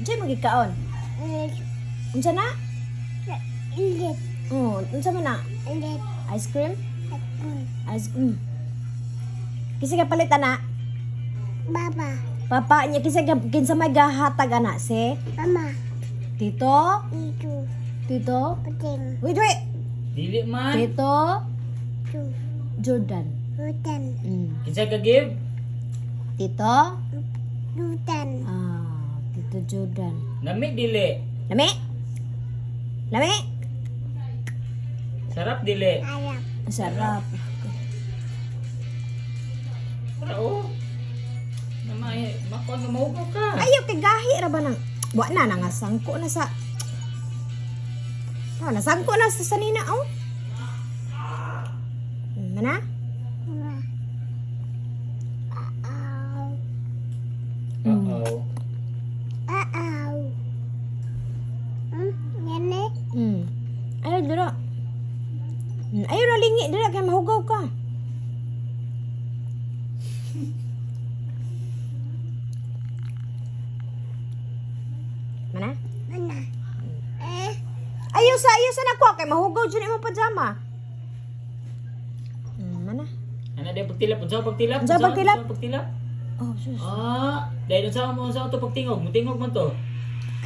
Unsay magikaon? Unsa na? Oh, unsa man na? Ice cream? Ice cream. Kisa ka palitan na? Baba. Papa niya kisa ka kinsa may gahatag ana si? Mama. Tito? Itu. Tito? Puting. Wait. Dili man. Tito? Tu. Jordan. Hutan. Kinsa ka give? Tito? Hutan. Tito Jordan. Nami dili. Lami? Lami? Sarap dili. Ayam. Ang sarap. Oo. Namay, mako na maugaw ka. Ayaw kay gahi ra ba nang wa na nga sangko na sa nasangko na sa sanina oh. Mana? Mama. Aaw. Uh-oh. Aaw. Nene. Ayaw dira. Ayaw na lingi dira kay mahugaw ka. Mana? Mana. Ayaw sa nakuha kay mahugaw dyan imong pajama. Mana? Ana day pagtilap, unsa pagtilap? Unsa pagtilap? Unsa pagtilap? Oh, sus. Dahil unsa mo to pagtingog, mutingog man to.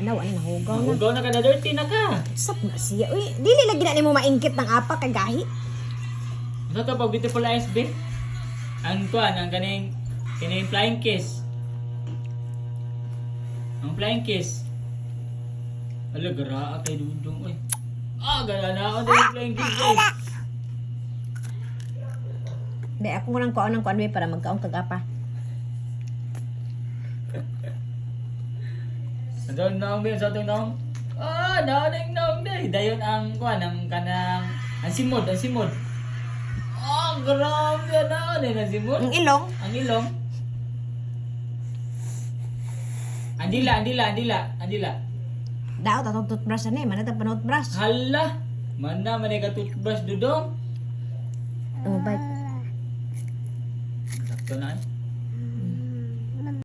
Ano, nahugaw na. Hugaw na ka na dirty na ka. Sap na siya. Uy, dili lagi na nimo maingkit ng apa kay gahi. Unsa to pag beautiful eyes be? Ang kuan, ang kaning flying kiss. Ang flying kiss. Ala gara kay dudong oy. Gara na ako din flying kiss. Hindi, ako mo lang kuan ng kuan para magkaon kag apa. Ang naong ba sa atong naong? Naong naong day. Dayon ang kuan ang kanang ang simod. Grabe na ang simod. Ang ilong, Ang ilong. Andila. daot atong toothbrush na man ta toothbrush. Hala. Mana man ka toothbrush dudong. Oh, bye. Sakto na.